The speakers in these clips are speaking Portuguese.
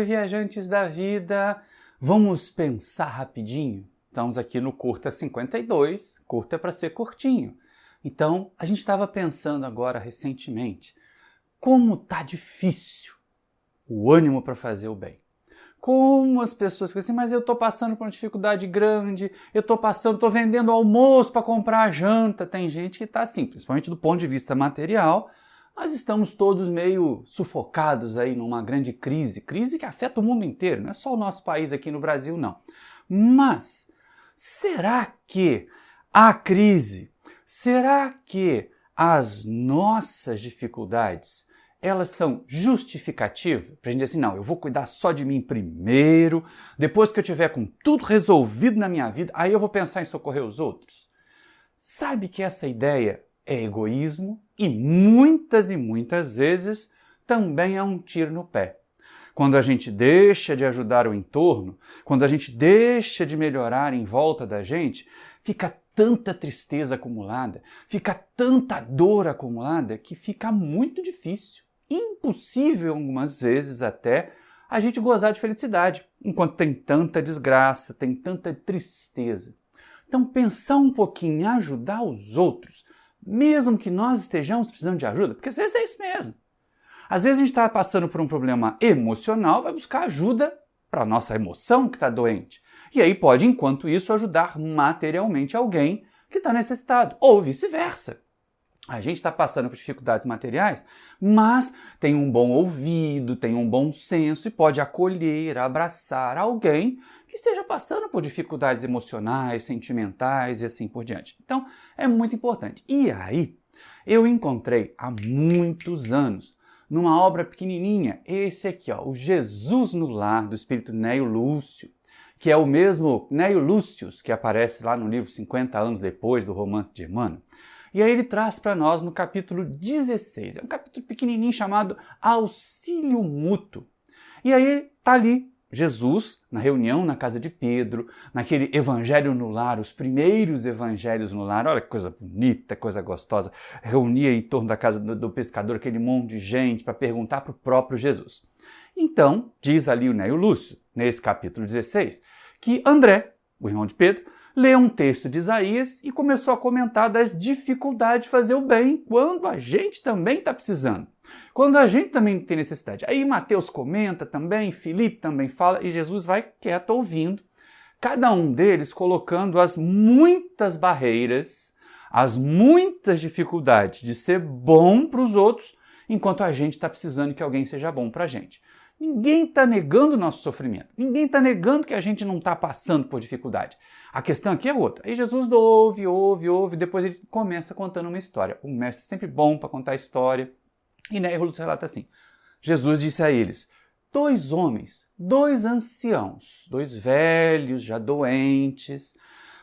Oi, viajantes da vida! Vamos pensar rapidinho? Estamos aqui no Curta 52, curta para ser curtinho. Então, a gente estava pensando agora recentemente como tá difícil o ânimo para fazer o bem. Como as pessoas ficam assim, mas eu estou passando por uma dificuldade grande, estou vendendo almoço para comprar a janta. Tem gente que está assim, principalmente do ponto de vista material, nós estamos todos meio sufocados aí numa grande crise que afeta o mundo inteiro, não é só o nosso país aqui no Brasil, não. Mas, será que a crise, será que as nossas dificuldades, elas são justificativas? Pra gente dizer assim, não, eu vou cuidar só de mim primeiro, depois que eu tiver com tudo resolvido na minha vida, aí eu vou pensar em socorrer os outros? Sabe que essa ideia é egoísmo e muitas vezes também é um tiro no pé. Quando a gente deixa de ajudar o entorno, quando a gente deixa de melhorar em volta da gente, fica tanta tristeza acumulada, fica tanta dor acumulada que fica muito difícil, impossível algumas vezes até, a gente gozar de felicidade, enquanto tem tanta desgraça, tem tanta tristeza. Então pensar um pouquinho em ajudar os outros, mesmo que nós estejamos precisando de ajuda, porque às vezes é isso mesmo. Às vezes a gente está passando por um problema emocional, vai buscar ajuda para a nossa emoção que está doente. E aí pode, enquanto isso, ajudar materialmente alguém que está necessitado, ou vice-versa. A gente está passando por dificuldades materiais, mas tem um bom ouvido, tem um bom senso e pode acolher, abraçar alguém que esteja passando por dificuldades emocionais, sentimentais e assim por diante. Então, é muito importante. E aí, eu encontrei há muitos anos, numa obra pequenininha, esse aqui, ó, o Jesus no Lar, do espírito Neio Lúcio, que é o mesmo Neio Lúcius que aparece lá no livro 50 anos depois do Romance de Emmanuel. E aí ele traz para nós no capítulo 16, é um capítulo pequenininho chamado Auxílio Mútuo. E aí tá ali Jesus, na reunião na casa de Pedro, naquele evangelho no lar, os primeiros evangelhos no lar, olha que coisa bonita, coisa gostosa, reunia em torno da casa do pescador aquele monte de gente para perguntar para o próprio Jesus. Então, diz ali o Neio Lúcio, nesse capítulo 16, que André, o irmão de Pedro, leu um texto de Isaías e começou a comentar das dificuldades de fazer o bem quando a gente também está precisando. Quando a gente também tem necessidade. Aí Mateus comenta também, Filipe também fala, e Jesus vai quieto ouvindo. Cada um deles colocando as muitas barreiras, as muitas dificuldades de ser bom para os outros, enquanto a gente está precisando que alguém seja bom para a gente. Ninguém está negando o nosso sofrimento. Ninguém está negando que a gente não está passando por dificuldade. A questão aqui é outra. Aí Jesus ouve, depois ele começa contando uma história. O mestre é sempre bom para contar história. E Neio Lúcio relata assim, Jesus disse a eles, 2 homens, 2 anciãos, 2 velhos, já doentes,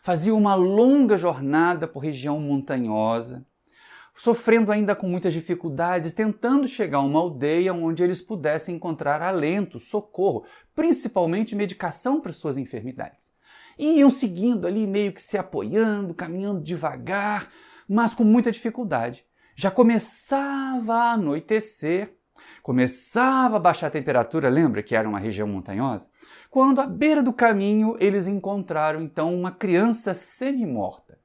faziam uma longa jornada por região montanhosa, sofrendo ainda com muitas dificuldades, tentando chegar a uma aldeia onde eles pudessem encontrar alento, socorro, principalmente medicação para suas enfermidades. E iam seguindo ali, meio que se apoiando, caminhando devagar, mas com muita dificuldade. Já começava a anoitecer, começava a baixar a temperatura, lembra que era uma região montanhosa? Quando à beira do caminho eles encontraram então uma criança semi-morta,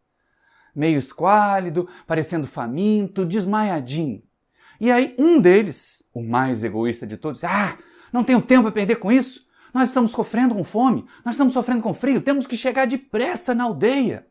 meio esquálido, parecendo faminto, desmaiadinho. E aí um deles, o mais egoísta de todos, não tenho tempo a perder com isso, nós estamos sofrendo com fome, nós estamos sofrendo com frio, temos que chegar depressa na aldeia.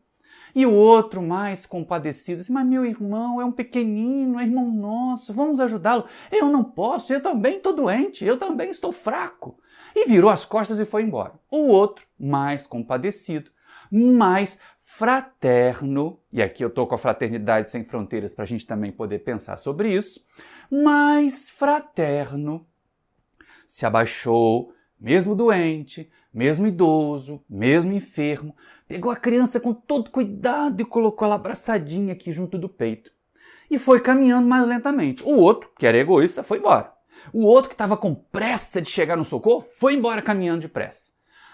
E o outro, mais compadecido, disse, mas meu irmão é um pequenino, é irmão nosso, vamos ajudá-lo. Eu não posso, eu também estou doente, eu também estou fraco. E virou as costas e foi embora. O outro, mais compadecido, mais fraterno, e aqui eu estou com a Fraternidade Sem Fronteiras para a gente também poder pensar sobre isso, mais fraterno, se abaixou, mesmo doente, mesmo idoso, mesmo enfermo, pegou a criança com todo cuidado e colocou ela abraçadinha aqui junto do peito. E foi caminhando mais lentamente. O outro, que era egoísta, foi embora. O outro, que estava com pressa de chegar no socorro, foi embora caminhando depressa.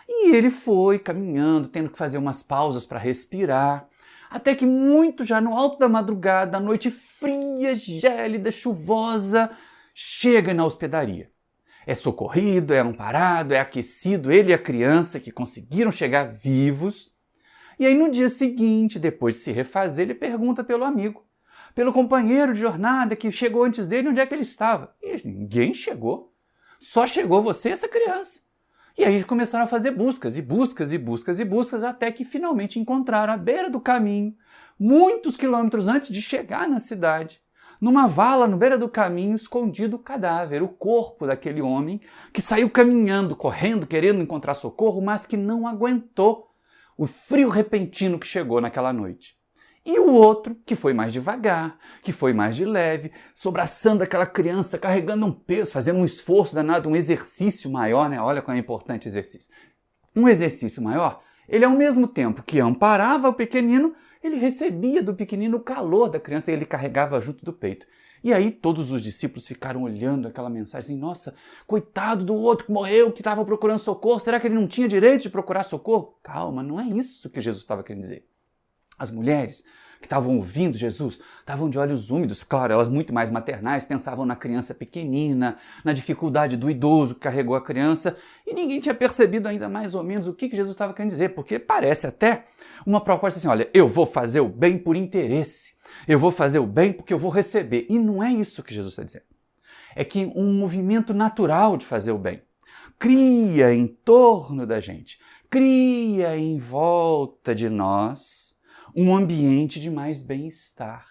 E ele foi caminhando, tendo que fazer umas pausas para respirar, até que muito já no alto da madrugada, a noite fria, gélida, chuvosa, chega na hospedaria. é socorrido, é amparado, é aquecido, ele e a criança que conseguiram chegar vivos. E aí no dia seguinte, depois de se refazer, ele pergunta pelo amigo, pelo companheiro de jornada que chegou antes dele, onde é que ele estava. E ninguém chegou, só chegou você e essa criança. E aí eles começaram a fazer buscas, e buscas, e buscas, e buscas, até que finalmente encontraram à beira do caminho, muitos quilômetros antes de chegar na cidade, numa vala no beira do caminho, escondido o cadáver, o corpo daquele homem que saiu caminhando, correndo, querendo encontrar socorro, mas que não aguentou o frio repentino que chegou naquela noite. E o outro, que foi mais devagar, que foi mais de leve, sobraçando aquela criança, carregando um peso, fazendo um esforço danado, um exercício maior, né? Olha como é importante o exercício. Um exercício maior, ele ao mesmo tempo que amparava o pequenino, ele recebia do pequenino o calor da criança e ele carregava junto do peito. E aí todos os discípulos ficaram olhando aquela mensagem assim, nossa, coitado do outro que morreu, que estava procurando socorro, será que ele não tinha direito de procurar socorro? Calma, não é isso que Jesus estava querendo dizer. As mulheres que estavam ouvindo Jesus estavam de olhos úmidos, claro, elas muito mais maternais, pensavam na criança pequenina, na dificuldade do idoso que carregou a criança, e ninguém tinha percebido ainda mais ou menos o que Jesus estava querendo dizer, porque parece até uma proposta assim, olha, eu vou fazer o bem por interesse, eu vou fazer o bem porque eu vou receber, e não é isso que Jesus está dizendo. É que um movimento natural de fazer o bem cria em torno da gente, cria em volta de nós um ambiente de mais bem-estar.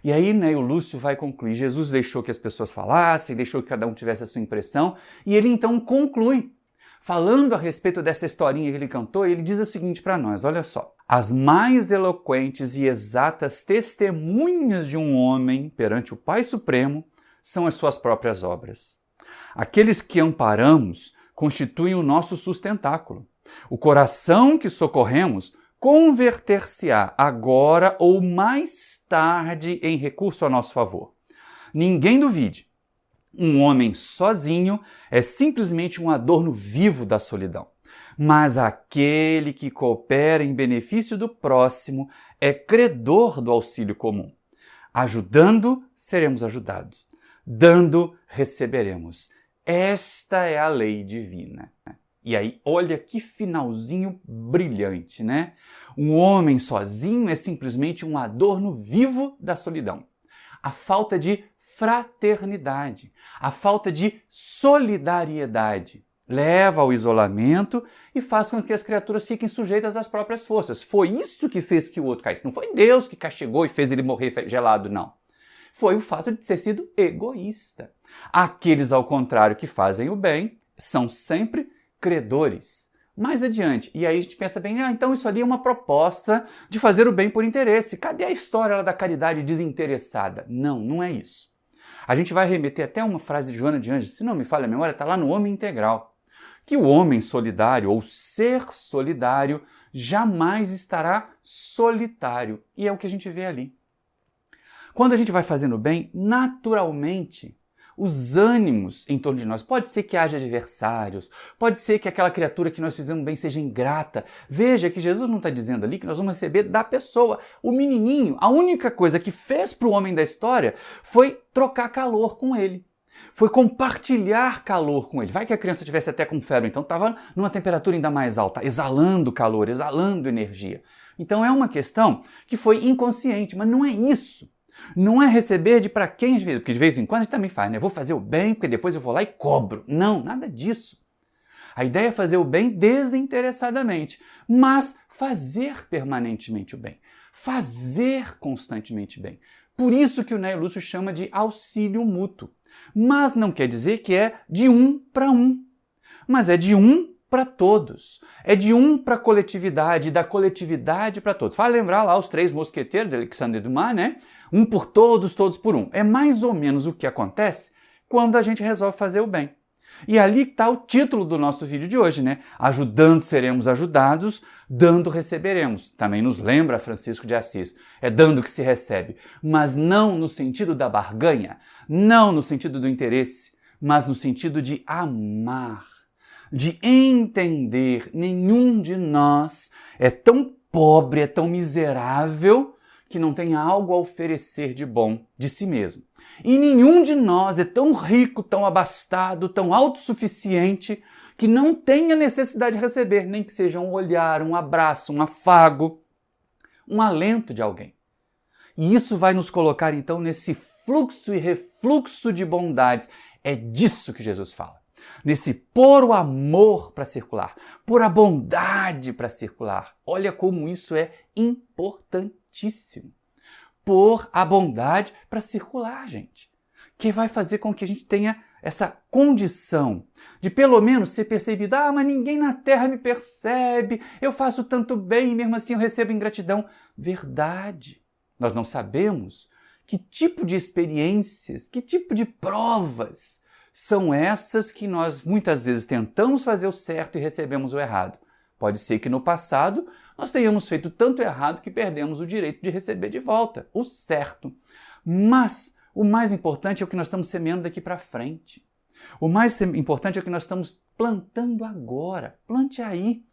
E aí, né, o Lúcio vai concluir, Jesus deixou que as pessoas falassem, deixou que cada um tivesse a sua impressão, e ele então conclui, falando a respeito dessa historinha que ele cantou, ele diz o seguinte para nós, olha só. As mais eloquentes e exatas testemunhas de um homem perante o Pai Supremo são as suas próprias obras. Aqueles que amparamos constituem o nosso sustentáculo. O coração que socorremos converter-se-á agora ou mais tarde em recurso a nosso favor. Ninguém duvide. Um homem sozinho é simplesmente um adorno vivo da solidão. Mas aquele que coopera em benefício do próximo é credor do auxílio comum. Ajudando, seremos ajudados. Dando, receberemos. Esta é a lei divina. E aí, olha que finalzinho brilhante, né? Um homem sozinho é simplesmente um adorno vivo da solidão. A falta de fraternidade, a falta de solidariedade leva ao isolamento e faz com que as criaturas fiquem sujeitas às próprias forças. Foi isso que fez que o outro caísse. Não foi Deus que castigou e fez ele morrer gelado, não. Foi o fato de ter sido egoísta. Aqueles, ao contrário, que fazem o bem, são sempre credores. Mais adiante, e aí a gente pensa bem, então isso ali é uma proposta de fazer o bem por interesse. Cadê a história da caridade desinteressada? Não, não é isso. A gente vai remeter até uma frase de Joana de Ângeles, se não me falha a memória, está lá no Homem Integral, que o homem solidário, ou ser solidário, jamais estará solitário. E é o que a gente vê ali. Quando a gente vai fazendo bem, naturalmente, os ânimos em torno de nós. Pode ser que haja adversários, pode ser que aquela criatura que nós fizemos bem seja ingrata. Veja que Jesus não está dizendo ali que nós vamos receber da pessoa. O menininho, a única coisa que fez para o homem da história foi trocar calor com ele. Foi compartilhar calor com ele. Vai que a criança tivesse até com febre, então estava numa temperatura ainda mais alta, exalando calor, exalando energia. Então é uma questão que foi inconsciente, mas não é isso. Não é receber de para quem, porque de vez em quando a gente também faz, né? Vou fazer o bem, porque depois eu vou lá e cobro. Não, nada disso. A ideia é fazer o bem desinteressadamente, mas fazer permanentemente o bem. Fazer constantemente bem. Por isso que o Ney Lúcio chama de auxílio mútuo. Mas não quer dizer que é de um para um, mas é de um para todos. É de um para a coletividade, da coletividade para todos. Vai lembrar lá os 3 mosqueteiros de Alexandre Dumas, né? Um por todos, todos por um. É mais ou menos o que acontece quando a gente resolve fazer o bem. E ali está o título do nosso vídeo de hoje, né? Ajudando seremos ajudados, dando receberemos. Também nos lembra Francisco de Assis. É dando que se recebe, mas não no sentido da barganha, não no sentido do interesse, mas no sentido de amar, de entender. Nenhum de nós é tão pobre, é tão miserável que não tenha algo a oferecer de bom de si mesmo. E nenhum de nós é tão rico, tão abastado, tão autossuficiente que não tenha necessidade de receber, nem que seja um olhar, um abraço, um afago, um alento de alguém. E isso vai nos colocar então nesse fluxo e refluxo de bondades. É disso que Jesus fala. Nesse pôr o amor para circular, pôr a bondade para circular. Olha como isso é importantíssimo. Pôr a bondade para circular, gente. Que vai fazer com que a gente tenha essa condição de pelo menos ser percebido. Ah, mas ninguém na Terra me percebe, eu faço tanto bem e mesmo assim eu recebo ingratidão. Verdade. Nós não sabemos que tipo de experiências, que tipo de provas são essas que nós muitas vezes tentamos fazer o certo e recebemos o errado. Pode ser que no passado nós tenhamos feito tanto errado que perdemos o direito de receber de volta o certo. Mas o mais importante é o que nós estamos semeando daqui para frente. O mais importante é o que nós estamos plantando agora. Plante aí.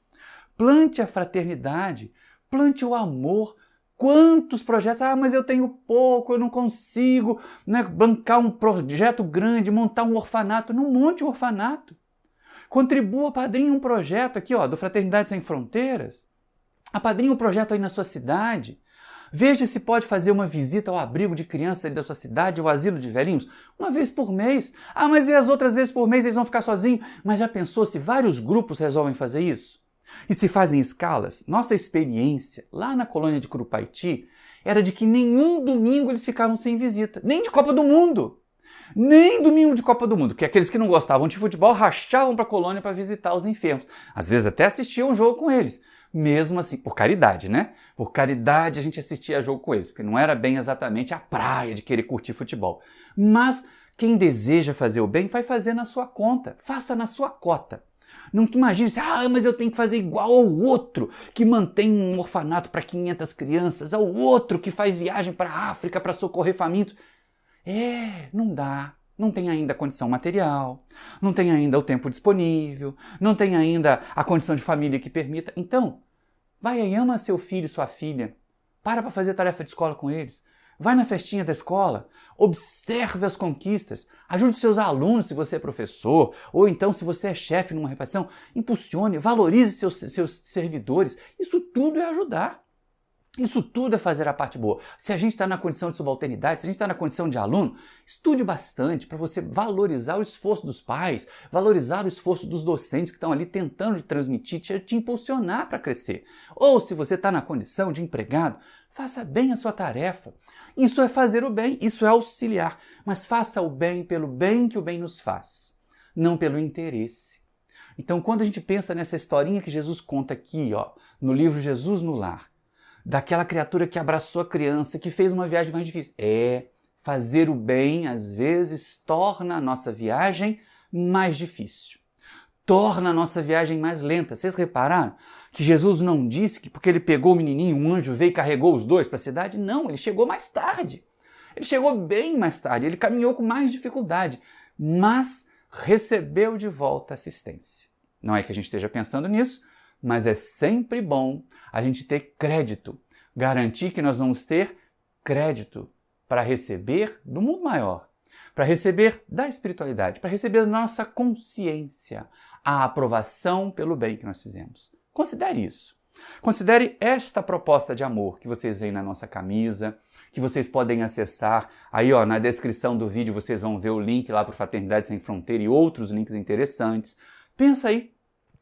Plante a fraternidade. Plante o amor. Quantos projetos? Ah, mas eu tenho pouco, eu não consigo, né, bancar um projeto grande, montar um orfanato. Não monte um orfanato. Contribua, padrinhe um projeto aqui, ó, do Fraternidade Sem Fronteiras. Apadrinhe um projeto aí na sua cidade. Veja se pode fazer uma visita ao abrigo de crianças aí da sua cidade, ao asilo de velhinhos, uma vez por mês. Ah, mas e as outras vezes por mês eles vão ficar sozinhos? Mas já pensou se vários grupos resolvem fazer isso? E se fazem escalas? Nossa experiência lá na colônia de Curupaiti era de que nenhum domingo eles ficavam sem visita, nem de Copa do Mundo. Nem domingo de Copa do Mundo, porque aqueles que não gostavam de futebol rachavam para a colônia para visitar os enfermos. Às vezes até assistiam o jogo com eles. Mesmo assim, por caridade, né? Por caridade a gente assistia a jogo com eles, porque não era bem exatamente a praia de querer curtir futebol. Mas quem deseja fazer o bem vai fazer na sua conta, faça na sua cota. Não imagine, mas eu tenho que fazer igual ao outro que mantém um orfanato para 500 crianças, ao outro que faz viagem para a África para socorrer famintos. Não dá. Não tem ainda a condição material, não tem ainda o tempo disponível, não tem ainda a condição de família que permita. Então, vai aí, ama seu filho, sua filha. Para fazer tarefa de escola com eles. Vai na festinha da escola, observe as conquistas, ajude seus alunos se você é professor, ou então se você é chefe numa repartição, impulsione, valorize seus servidores. Isso tudo é ajudar. Isso tudo é fazer a parte boa. Se a gente está na condição de subalternidade, se a gente está na condição de aluno, estude bastante para você valorizar o esforço dos pais, valorizar o esforço dos docentes que estão ali tentando te transmitir, te impulsionar para crescer. Ou se você está na condição de empregado, faça bem a sua tarefa. Isso é fazer o bem, isso é auxiliar. Mas faça o bem pelo bem que o bem nos faz, não pelo interesse. Então, quando a gente pensa nessa historinha que Jesus conta aqui, ó, no livro Jesus no Lar, daquela criatura que abraçou a criança, que fez uma viagem mais difícil. Fazer o bem, às vezes, torna a nossa viagem mais difícil. Torna a nossa viagem mais lenta. Vocês repararam que Jesus não disse que porque ele pegou o menininho, um anjo veio e carregou os dois para a cidade? Não, ele chegou mais tarde. Ele chegou bem mais tarde, ele caminhou com mais dificuldade, mas recebeu de volta assistência. Não é que a gente esteja pensando nisso, mas é sempre bom a gente ter crédito, garantir que nós vamos ter crédito para receber do mundo maior, para receber da espiritualidade, para receber da nossa consciência, a aprovação pelo bem que nós fizemos. Considere isso. Considere esta proposta de amor que vocês veem na nossa camisa, que vocês podem acessar. Aí, ó, na descrição do vídeo vocês vão ver o link lá para o Fraternidade Sem Fronteira e outros links interessantes. Pensa aí.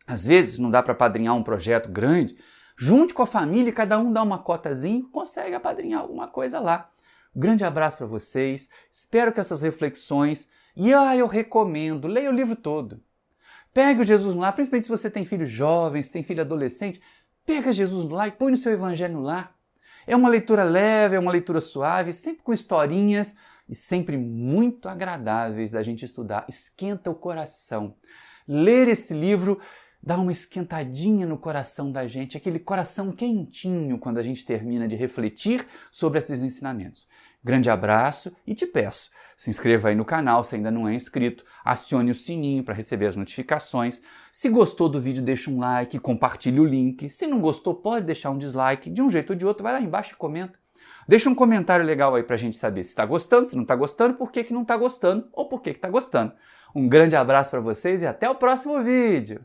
Às vezes não dá para apadrinhar um projeto grande, junte com a família, cada um dá uma cotazinha e consegue apadrinhar alguma coisa lá. Um grande abraço para vocês, espero que essas reflexões, e eu recomendo, leia o livro todo. Pegue o Jesus no Lar, principalmente se você tem filhos jovens, tem filho adolescente, pega Jesus no Lar e põe no seu evangelho no lar. É uma leitura leve, é uma leitura suave, sempre com historinhas e sempre muito agradáveis da gente estudar. Esquenta o coração. Ler esse livro dá uma esquentadinha no coração da gente, aquele coração quentinho quando a gente termina de refletir sobre esses ensinamentos. Grande abraço e te peço, se inscreva aí no canal se ainda não é inscrito, acione o sininho para receber as notificações. Se gostou do vídeo, deixa um like, compartilhe o link. Se não gostou, pode deixar um dislike, de um jeito ou de outro, vai lá embaixo e comenta. Deixa um comentário legal aí pra gente saber se está gostando, se não está gostando, por que não está gostando ou por que está gostando. Um grande abraço para vocês e até o próximo vídeo!